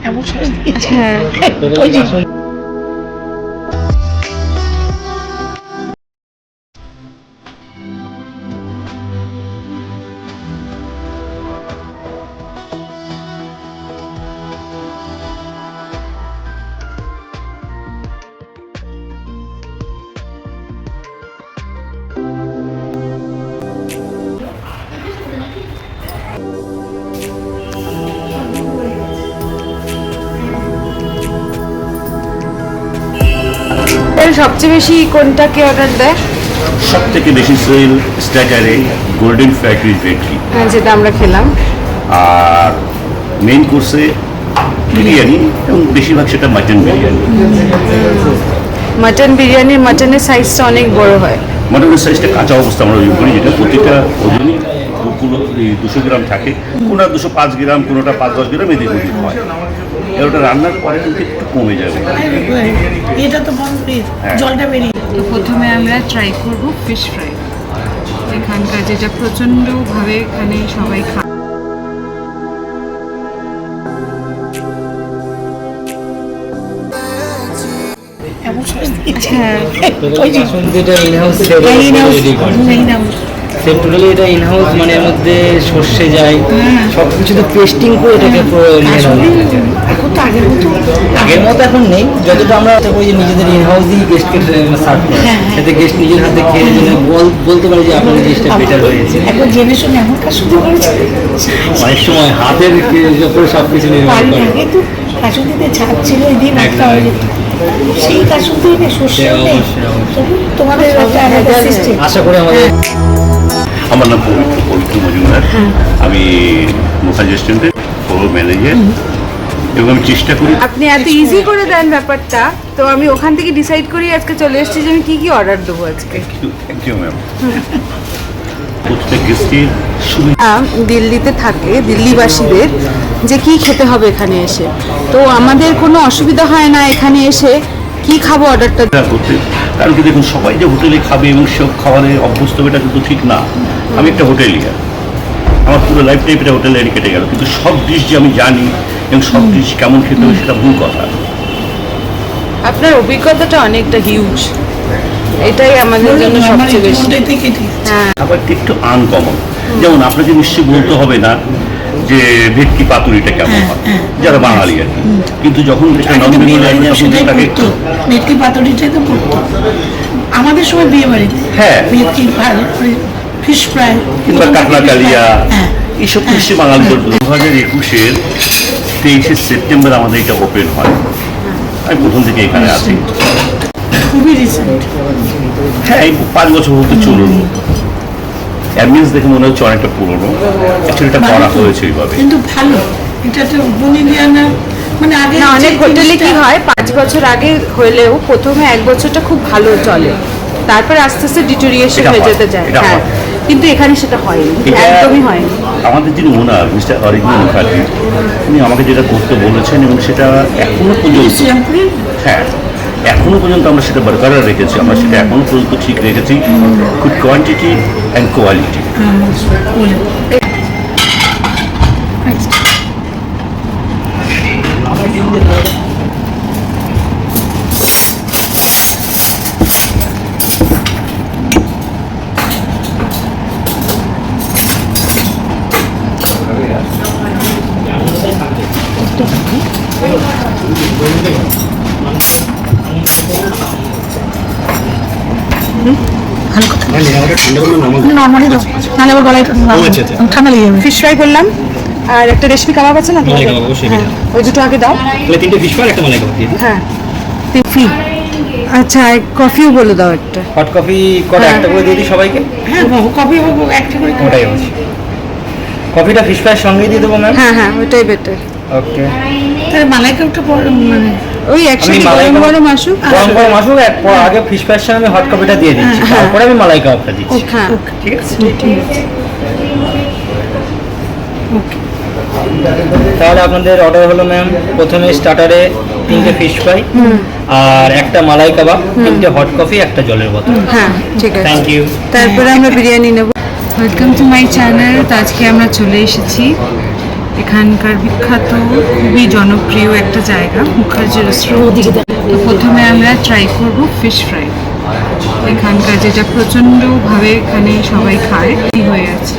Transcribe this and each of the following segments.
হ্যাঁ সবচেয়ে বেশি কোনটাকে অর্ডার দেয়? সব থেকে বেশি সেল স্ট্যাটারে গোল্ডেন ফ্যাক্টরি বেকারি, হ্যাঁ যেটা আমরা খেলাম, আর মেইন কোর্সে বিরিয়ানি এবং বেশিরভাগ সেটা মাটন বিরিয়ানি। মাটন বিরিয়ানির মাটনের সাইজটা অনেক বড় হয়। মাটনের সাইজটা কাঁচা অবস্থা আমরা ওই করি, যেটা প্রতিটা ওজনই 200 গ্রাম থাকে, কোনটা 205 গ্রাম, কোনোটা 5-10 গ্রাম এদিক ওদিক হয়। ওটা রান্নার পরে কিন্তু একটু কমে যাবে। এটা তো জলটা বেরিয়ে। তো প্রথমে আমরা ট্রাই করব ফিশ ফ্রাই, এখানকার যেটা প্রচণ্ডভাবে এখানে সবাই খায়। টোটালি এটা ইনহাউস, মানে এর মধ্যে সর্ষে যায়, সব কিছু তো পেস্টিং করে এটাকে আগের মতো এখন নেই। যতটা আমরা ওই নিজেদের ইনহাউসই গেস্টকে সার্ভ করি, যাতে গেস্ট নিজের হাতে খেয়ে বলতে পারে যে আপনার জিনিসটা বেটার হয়েছে। এখন জেনে শুনে এমন কাজ শুরু করেছে, অনেক সময় হাতের উপরে সব কিছু নির্ভর করে। আগে তো কাশুদিতে ছাদ ছিল, ওই দিন একটা হয়ে যেত, সেই কাশুদি সর্ষে তোমাদের আশা করি আমাদের। আমার নাম পবিত্র মজুমদার, আমি মোসাজ রেস্টুরেন্টের ফ্লোর ম্যানেজার, এবং আমি চেষ্টা করি। আপনি এত ইজি করে দেন ব্যাপারটা, তো আমি ওখান থেকে ডিসাইড করি আজকে চলে এসেছি যে আমি কি কি অর্ডার দেবো আজকে। Thank you ma'am. প্রত্যেক গেস্টের সুবিধা দিল্লিতে থাকে, দিল্লিবাসীদের যে কি খেতে হবে এখানে এসে, তো আমাদের কোনো অসুবিধা হয় না এখানে এসে কি খাবো অর্ডারটা করতে। কারণ কি দেখুন, সবাই যে হোটেলে খাবে এবং সব খাবারে অভ্যস্ত হবে এটা কিন্তু ঠিক না। আমি একটা হোটেলিয়ার, আমার পুরো লাইফ টাইম এটা হোটেলে কেটে গেল, কিন্তু সব ডিশ যে আমি জানি এবং সব ডিশ কেমন খেতে হবে সেটা ভুল কথা। আপনার অভিজ্ঞতাটা অনেকটা হিউজ, এটাই আমাদের জন্য সবচেয়ে বেশি। হ্যাঁ, আবার একটু আনকমন, যেমন আপনাকে নিশ্চয়ই বলতে হবে না যে ভেটকি পাতুরিটা কেমন হয়, যারা বাঙালি আর কি, কিন্তু যখন এটা নন বেঙ্গলি ভেটকি পাতুরিটাই তো পড়তো আমাদের সময় বিয়ে বাড়িতে। হ্যাঁ, ভেটকি ফিশ ফ্রাই কিংবা কাতলা কালিয়া, এইসব নিশ্চয়ই বাঙালি করতো। 2021-এর 23শে সেপ্টেম্বর আমাদের এটা ওপেন হয়। আমি প্রথম থেকে এখানে আছি, খুবই রিসেন্ট। হ্যাঁ, এই 5 বছর হতে চলুন। অ্যাম্বিয়েন্স দেখে মনে হচ্ছে অনেকটা পুরনো, অ্যাকচুয়ালি এটা করা হয়েছে এইভাবে, কিন্তু ভালো। এটা তো বনিদিয়ানা, মানে আগে অনেক হোটেলে কি হয় 5 বছর আগে হলেও প্রথমে 1 বছরটা খুব ভালো চলে, তারপর আস্তে আস্তে ডিটোরিয়েশন হয়ে যেতে যায়। হ্যাঁ, কিন্তু এখানে সেটা হয়নি, একদমই হয়নি। আমাদের যিনি ওনার মিস্টার অরিজিৎ মুখার্জি, উনি আমাকে যেটা করতে বলেছেন এবং সেটা এখনো পর্যন্ত, হ্যাঁ এখনো পর্যন্ত আমরা সেটা বরকরার রেখেছি, আমরা সেটা এখনো পর্যন্ত ঠিক রেখেছি। Good quantity and quality. Fish fry করলাম, আর একটা রেশমি কাবাব আছে না, ওই দুটো আগে দাও। তিনটে ফিশ ফ্রাই, একটা মালাই কাবাব দিয়ে দিই। হ্যাঁ, আচ্ছা, কফিও বলে দাও একটা। হট কফি কটা, একটা করে দিয়ে দিই সবাইকে। হ্যাঁ, কফি একটা করে। ওটাই হচ্ছে কফিটা ফিশ ফ্রাইয়ের সঙ্গেই দিয়ে দেবো ম্যাম। হ্যাঁ হ্যাঁ, ওইটাই বেটার। ওকে, তাহলে মালাই কাবাবটা মানে ওই একসাথে গরম গরম আসুক, আগে ফিশ ফ্রাইয়ের সঙ্গে আমি হট কফিটা দিয়ে দিচ্ছি, তারপরে আমি মালাই কাবাবটা দিচ্ছি। হ্যাঁ, ঠিক আছে। তাহলে আপনাদের অর্ডার হলো ম্যাম, প্রথমে স্টার্টারে 3টে ফিশ ফ্রাই, আর একটা মালাই কাবাব, 3টে হট কফি, একটা জলের বোতল। হ্যাঁ ঠিক আছে, থ্যাংক ইউ। তারপরে আমরা বিরিয়ানি নেব। Welcome to my channel. তো আজকে আমরা চলে এসেছি এখানকার বিখ্যাত খুবই জনপ্রিয় একটা জায়গা মুখার্জি রেস্টুরেন্ট। তো প্রথমে আমরা ট্রাই করব ফিশ ফ্রাই, এখানকার যেটা প্রচণ্ডভাবে এখানে সবাই খায় হয়ে আছে।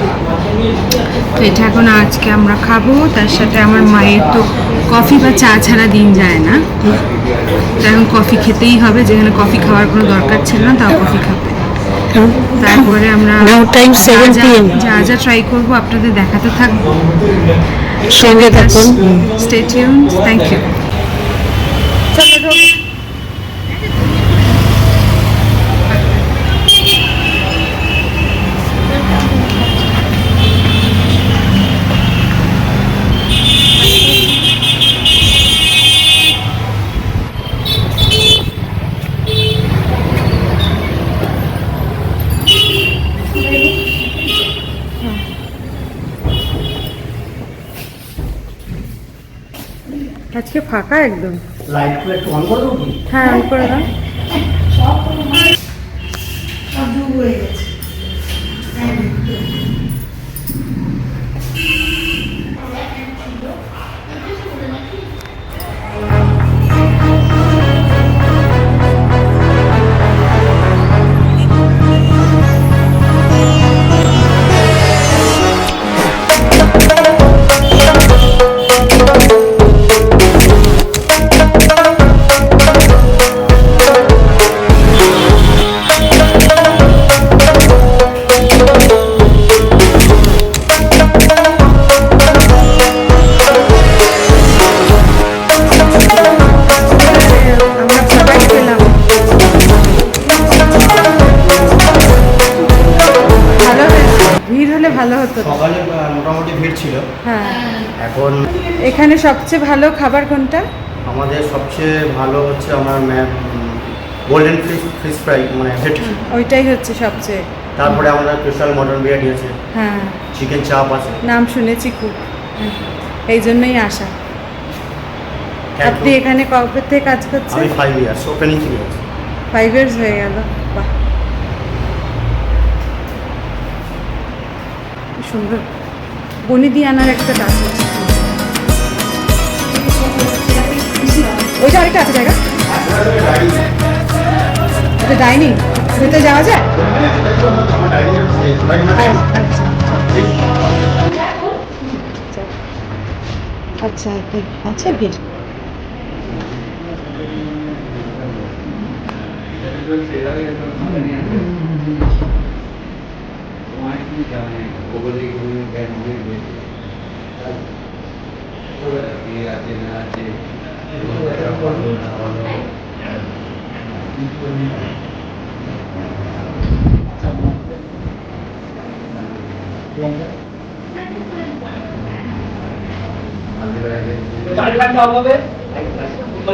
তো এটা এখন আজকে আমরা খাবো। তার সাথে আমার মায়ের তো কফি বা চা ছাড়া দিন যায় না, তো এখন কফি খেতেই হবে, যেখানে কফি খাওয়ার কোনো দরকার ছিল না তাও কফি খাবে। তারপরে আমরা যা যা ট্রাই করবো আপনাদের দেখাতে থাকবো, সঙ্গে থাকুন, স্টে টিউনড। Thank you. আজকে ফাঁকা একদম। লাইটগুলো একটু অন করে দেবো কি? হ্যাঁ, অন করে দাও। সব ডুব হয়ে গেছে। আমরা সবাই পেলাম। ভালো হয়েছে, ভিড় হলে ভালো হতো। সকালে মোটামুটি ভিড় ছিল। হ্যাঁ, এখন এখানে সবচেয়ে ভালো খাবার কোনটা? আমাদের সবচেয়ে ভালো হচ্ছে আমার ম্যাম গোল্ডেন ফিশ ফ্রাই মানে ভেটকি। ওইটাই হচ্ছে সবচেয়ে। তারপরে আমাদের স্পেশাল মটন বিরিয়ানি আছে, হ্যাঁ, চিকেন চাপ আছে। নাম শুনেছি খুব, এই জন্যই আসা। আপনি এখানে কবে থেকে কাজ করছেন? আমি 5 ইয়ার্স ওপেনিং থেকে আছি। 5 ইয়ার্স হয়ে গেল। বাহ, কি সুন্দর। বনিদি আনার একটা কাজ আছে। ওইটা আরেকটা আছে জায়গা, এটা ডাইনিং, ভেতরে যাওয়া যায়? আচ্ছা আচ্ছা, ভিড়।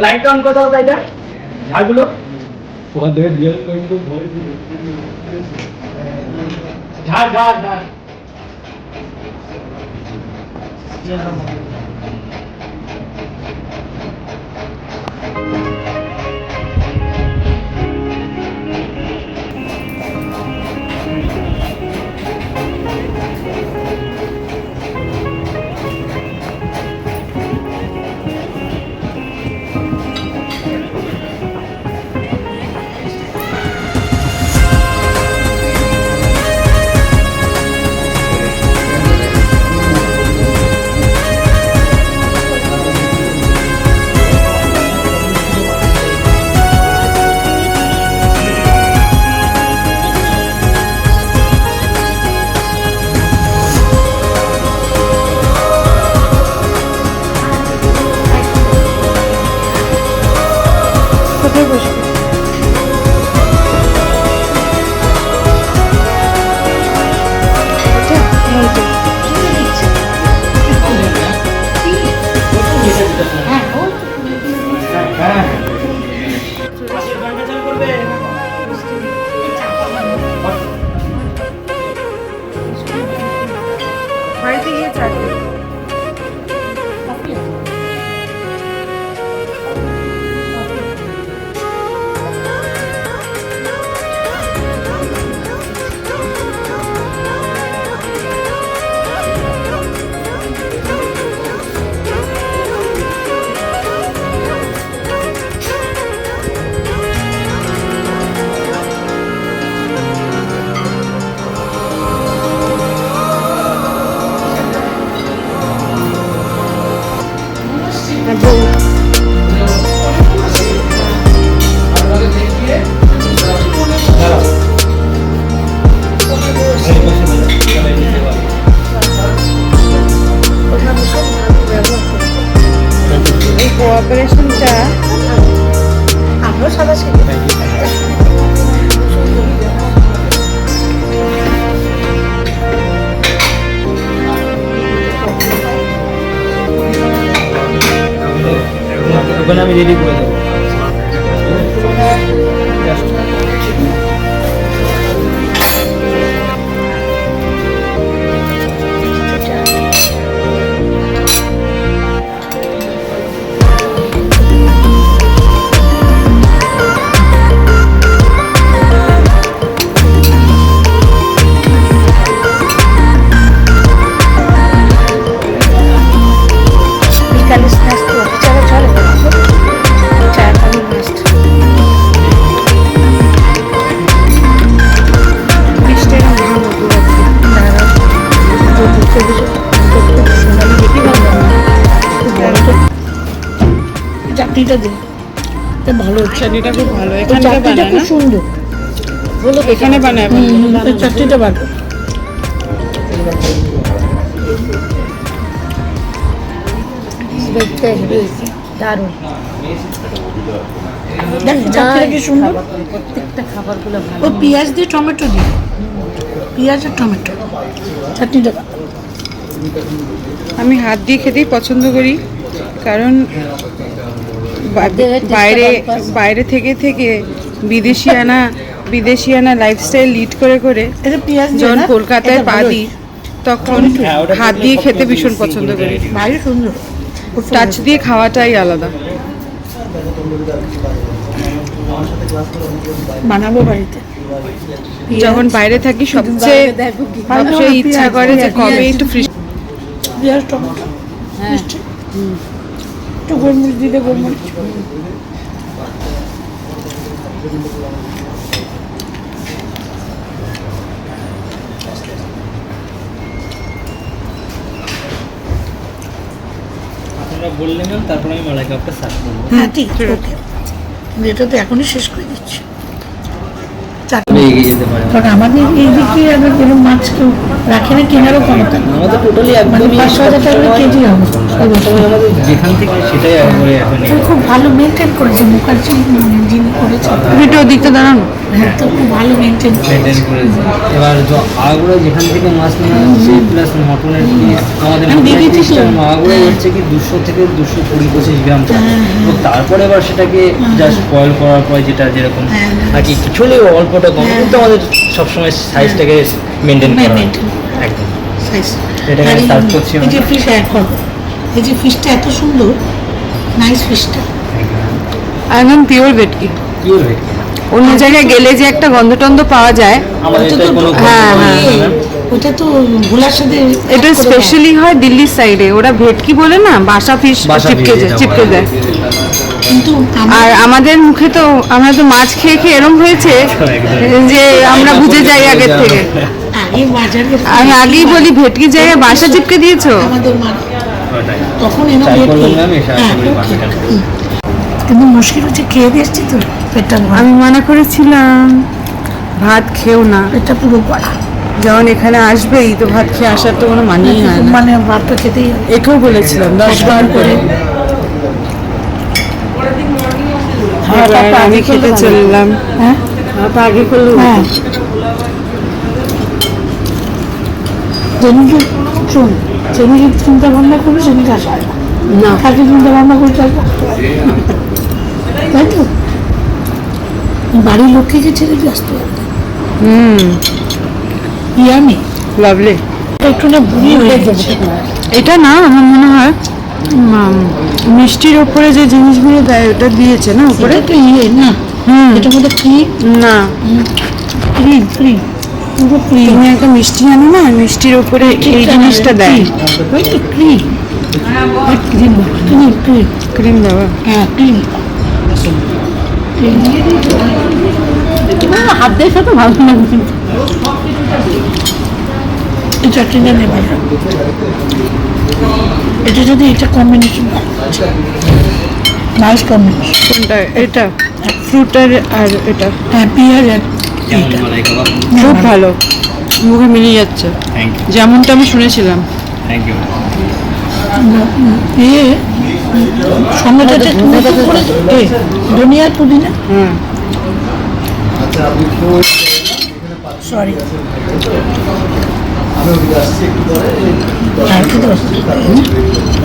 লাইট অন কোথাও তাইটা ঝাড়গুলো ঝাড় ঝাড় ঝাড় এই কোঅপারেশনটা আমরাও সাদা শিখি ওখানে আমি রেডি করে দেবো। বিকালে স্ন্যাক্স তো চলে চলে চা পানি মাস্ট ফিশটা ভালো চাটনিটা দিন ভালো হচ্ছে চাটনিটা খুব ভালো। ওই এখানে চাটনিটা বানায় খুব না? সুন্দর এখানে বানায় ওই চাটনিটা ভালো দেখতে হেভি হয়েছে দারুণ দেখ চাটনিটা কি সুন্দর প্রত্যেকটা খাবারগুলো ভালো। ও পেঁয়াজ দিয়ে টমেটো দিয়ে পেঁয়াজ আর টমেটো চাটনিটা ভালো। আমি হাত দিয়ে খেতেই পছন্দ করি, কারণ বাইরে বাইরে থেকে বিদেশিয়ানা লাইফস্টাইল লিড করে করে এটা পেঁয়াজ দিয়ে যখন না? কলকাতায় এটা পা ভালো দিই তখন হ্যাঁ, ওটা হাত দিয়ে খেতে ভীষণ বেশি পছন্দ করি। করে। ভারী সুন্দর খুব সুন্দর। টাচ দিয়ে খাওয়াটাই আলাদা। বানাবো বাড়িতে যখন বাইরে থাকি সবচেয়ে ইচ্ছা করে যে কবে একটু ফ্রিজ। পেঁয়াজ টমেটো মিষ্টি একটু গোলমরিচ দিলে গোলমরিচ আপনারা বললেন ম্যাম, তারপরে আমি মালাই কাপটা সার্ভ করবো। হ্যাঁ ঠিক ওকে এটা তো এখনই শেষ করে দিচ্ছি চাটনি এগিয়ে যেতে পারে। কারণ আমাদের এই দিকে আবার কোনো মাছ কেউ রাখে না কেনারও ক্ষমতা নেই। আমাদের টোটালি মানে একদমই 500,000 টাকা করে কেজি হবে সবসময় আমাদের যেখান থেকে সেটাই একবারে এখন তো খুব ভালো মেনটেন করেছে মুখার্জি যিনি করেছে একটু ওদিকটা দাঁড়ানো। হ্যাঁ তো খুব ভালো মেনটেন মেনটেন করেছে। এবার আগুড়া যেখান থেকে মাছ নেওয়া হচ্ছে প্লাস মটনের পিস আমাদের আমি দেখেছি তো। আগুড়া হচ্ছে কি 200 থেকে 220-25 গ্রাম থাকে। এবং তারপরে এবার সেটাকে জাস্ট বয়েল করার পর যেটা যেরকম আর কি কিছু হলেও অল্পটা কম, কিন্তু আমাদের সবসময় সাইজটাকে মেনটেন করা হয়। মেনটেন একদম সাইজ এটাকে আমি সার্ভ করছি এই যে ফিশ অ্যাড করবো এই যে ফিশটা এত সুন্দর নাইস ফিশটা একদম পিওর ভেটকি। পিওর ভেটকি। অন্য জায়গায় গেলে যে একটা গন্ধ টন্ধ পাওয়া যায়, আমাদের ওটা এটাই তো কোনো হ্যাঁ, হ্যাঁ। ওটা তো ভোলার সাথে এটা স্পেশালি হয় দিল্লির সাইডে। ওরা ভেটকি বলে না, বাসা ফিশ চিপকে যায়। কিন্তু আর আমাদের মুখে তো আমরা তো মাছ খেয়ে খেয়ে এরম হয়েছে যে আমরা বুঝে যাই আগের থেকে। আগে বাজারে আমি আগেই বলি ভেটকির জায়গায় বাসা চিপকে দিয়েছো। আমাদের মা তখন এনে ট্রাই ভেটকি করলাম আমি হ্যাঁ সাহায্য করি বাসাটা। কিন্তু মুশকিল হচ্ছে খেয়ে দিয়েছি তো পেটটা ভরা আমি মনে করেছিলাম ভাত খেও না, পেটটা পুরো ভরা যখন এখানে আসবেই তো ভাত খেয়ে আসার তো কোনো মানেই হয় না। মানে ভাতটা খেতেই হবে একেও বলেছিলাম 10 বার করে। এবার আমি খেতে চললাম। হ্যাঁ আগে করলো হ্যাঁ যেদিনকে শোন যেদিনকে চিন্তা ভাবনা করবে সেদিনকে আসা হয় না কাকে চিন্তা ভাবনা করে চলবে তাই তো বাড়ির লোককে ছেড়ে দিয়ে আসতে হবে ইয়ামি লাভলি। একটু না বুড়ি হয়ে যাবে এটা না আমার মনে হয় মিষ্টির ওপরে যে জিনিসগুলো দেয় ওটা দিয়েছে না উপরে। এটা তো ইয়ে না এটার মধ্যে ক্রিম না, ক্রিম ক্রিম পুরো ক্রিম তুমি একটা মিষ্টি আনো না, মিষ্টির ওপরে এই জিনিসটা দেয়। ওই তো cream cream cream cream cream দেওয়া। হ্যাঁ ক্রিম হাত দিয়ে তো ভালো লাগবে এই চাটনিটা নেবার না। এটা যদি এটা কম্বিনেশন নাইস কম্বিনেশন। কোনটা? এটা ফ্রুটার আর এটা হ্যাঁ পেঁয়াজ আর কেমন এইটা মালাই কাবাব? খুব ভালো, মুখে মিলিয়ে যাচ্ছে থ্যাংক ইউ, যেমনটা আমি শুনেছিলাম। Thank you. ইয়ে সঙ্গেটাতে ধনিয়া পুদিনা সরি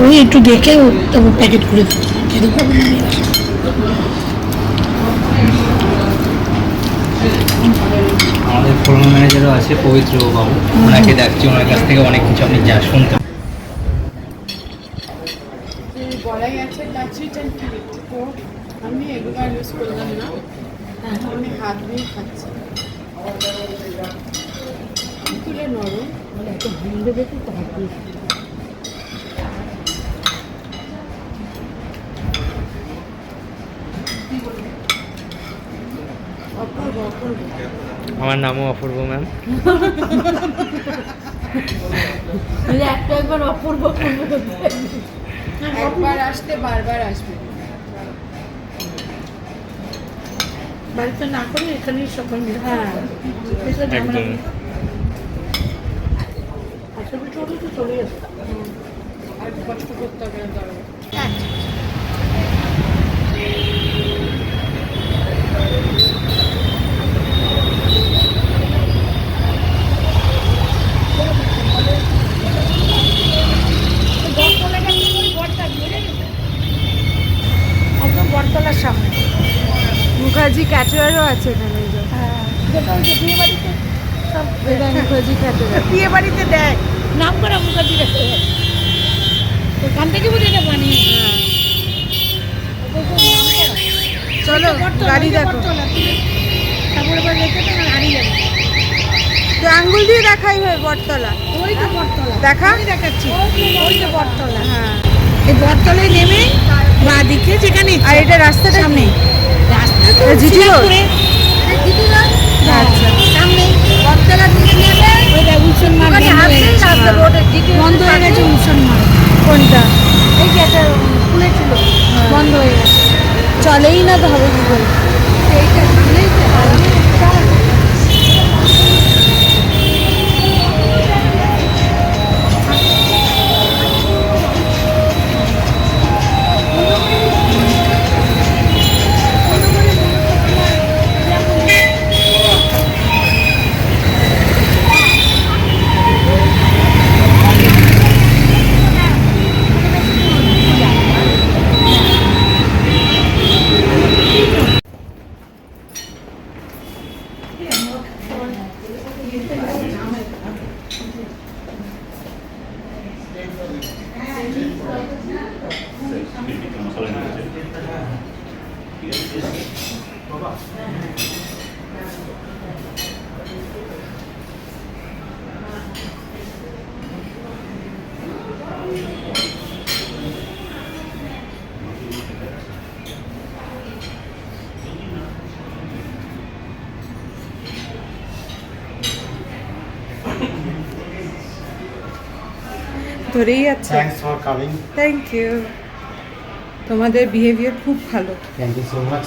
ওই একটু দেখে তারপর প্যাকেট করে দিই। আমাদের ফোরম্যান ম্যানেজারও আছে পবিত্র বাবু, ওনাকে দেখছি, ওনার কাছ থেকে অনেক কিছু আপনি যা শুনতে বলাই আছে touch it and feel it, তো আমি এগুলো ইউজ করলাম না, আমি হাত দিয়ে খাচ্ছি। তুলে নরম একটু ভিন্দে দেখে তো হাত দিয়ে খাচ্ছি। অপূর্ব অপূর্ব। আমার নামও অপূর্ব ম্যাম। একবার অপূর্ব একবার আসতে বারবার আসবে। বাড়িতে না করে এখানেই সকাল মিলে হ্যাঁ একদম আসলে চলে তো চলে আসে। আর কষ্ট করতে হবে না তার। একদম বটতলার সামনে। মুখার্জি ক্যাটারারও আছে এখানে। এই যে বিয়ে বাড়িতে সব এটা মুখার্জি ক্যাটারার। বিয়ে বাড়িতে দেয় নাম করা মুখার্জি ওখান থেকে বুঝে এটা বানিয়ে চলো গাড়ি দেখো, তারপরে এবার রেখে তো হারিয়ে যাবে। তো আঙ্গুল দিয়ে দেখাই হয় বটতলা। ওই তো বটতলা দেখা? আমি দেখাচ্ছি ওই তো বটতলা। হ্যাঁ, এই বটতলায় নেমে বাঁ দিকে যেখানে আর এটা রাস্তাটা সামনে নেই। রাস্তা তো জিটি রোড? শ্রীরামপুরে। GT road? আচ্ছা। সামনে বটতলা থেকে নেমে ওইটা মুসলমান বন্ধ হয়ে গেছে মুসলমান। কোনটা? এই যে একটা খুলেছিল বন্ধ হয়ে গেছে। চলেই না তো হবে কি করে? এইটা সামনেই তো ধরেই যাচ্ছে। Thanks for coming. Thank you, তোমাদের বিহেভিয়ার খুব ভালো। Thank you so much.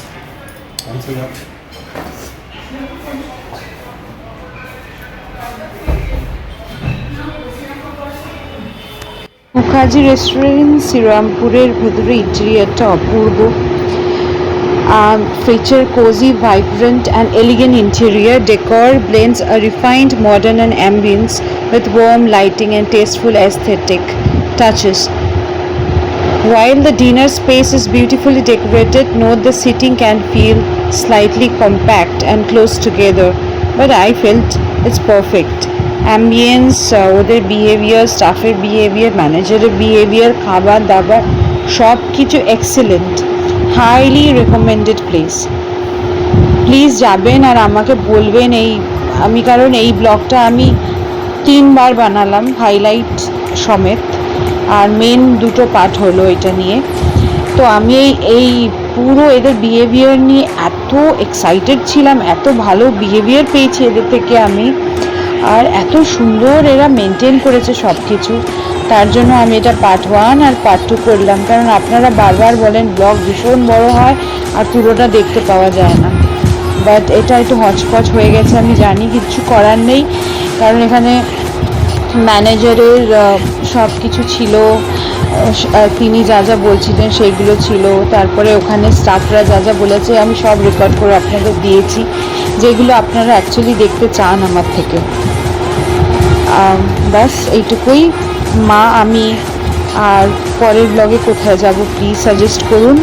Thanks a lot. Mukherjee restaurant শ্রীরামপুরের ভেতরে ইন্টেরিয়রটা অপূর্ব। Feature cozy, vibrant and elegant interior decor blends a refined modern and ambience with warm lighting and tasteful aesthetic touches. While the dinner space is beautifully decorated, note the seating can feel slightly compact and close together, but I felt it's perfect. Ambience, ওদের behaviour, স্টাফের behaviour, ম্যানেজারের behaviour, খাবার দাবার সব কিছু excellent. Highly recommended place. Please যাবেন আর আমাকে বলবেন। আমি কারণ এই ব্লগটা আমি 3 বার বানালাম হাইলাইট সমেত, আর মেন 2টো পার্ট হলো এটা নিয়ে। তো আমি এই পুরো এদের বিহেভিয়ার নিয়ে এত এক্সাইটেড ছিলাম, এত ভালো বিহেভিয়ার পেয়েছি এদের থেকে আমি। আর এত সুন্দর এরা মেনটেন করেছে সব কিছু, তার জন্য আমি এটা পার্ট 1 আর পার্ট 2 করলাম, কারণ আপনারা বারবার বলেন ব্লগ ভীষণ বড় হয় আর পুরোটা দেখতে পাওয়া যায় না। বাট এটা একটু হচপচ হয়ে গেছে, আমি জানি, কিচ্ছু করার নেই, কারণ এখানে ম্যানেজারের সব কিছু ছিল, তিনি যা যা বলছিলেন সেইগুলো ছিল, তারপরে ওখানে স্টাফরা যা যা বলেছে আমি সব রেকর্ড করে আপনাদের দিয়েছি, যেগুলো আপনারা অ্যাকচুয়ালি দেখতে চান আমার থেকে। ব্যাস এইটুকুই। মা, আমি আর পরের ব্লগে কোথায় যাব প্লিজ সাজেস্ট করুন।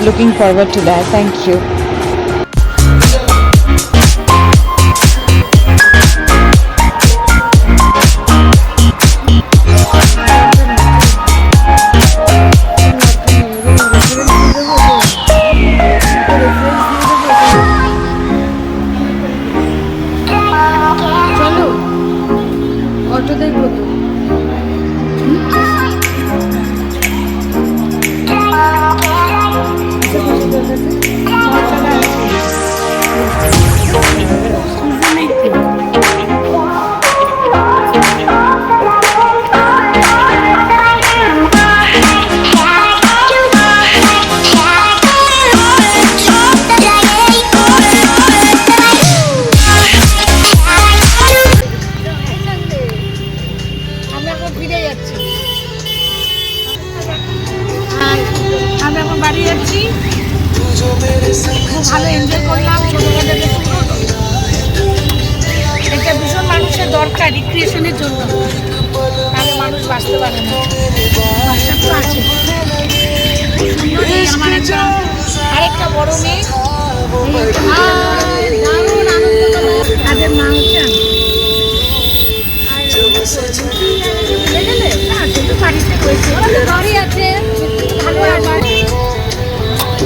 Looking forward to that. Thank you. চলো অটো দেখবো তো। আমরা এখন ফিরে যাচ্ছি, আমরা এখন বাড়ি যাচ্ছি। খুব ভালো এনজয় করলাম ছোটবেলাতে। এটা ভীষণ মানুষের দরকার রিক্রিয়েশনের জন্য, তাহলে মানুষ বাঁচতে পারে না। বাচ্চা তো আছে সুন্দরী, আমার একটা আরেকটা বড় মেয়ে, দারুণ আনন্দ করলাম। তাদের মা হচ্ছে আমি।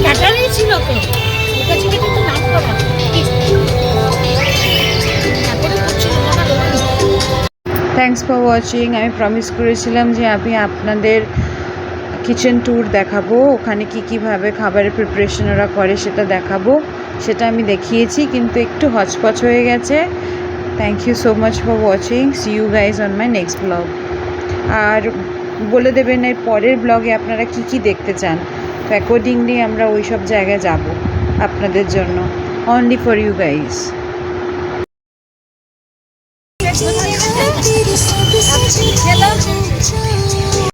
ক্যাটারিং ছিল তো, ওটা ছিল কিন্তু নাম করা থ্যাংকস ফর ওয়াচিং। আমি প্রমিস করেছিলাম যে আমি আপনাদের কিচেন ট্যুর দেখাবো, ওখানে কীভাবে খাবারের প্রিপারেশন ওরা করে সেটা দেখাবো, সেটা আমি দেখিয়েছি, কিন্তু একটু হচপচ হয়ে গেছে। Thank you so much for watching. See you guys on my next blog. আর বলে দেবেন এর পরের ব্লগে আপনারা কি দেখতে চান, তো অ্যাকর্ডিংলি আমরা ওই সব জায়গায় যাব আপনাদের জন্য, অনলি ফর ইউ গাইজ।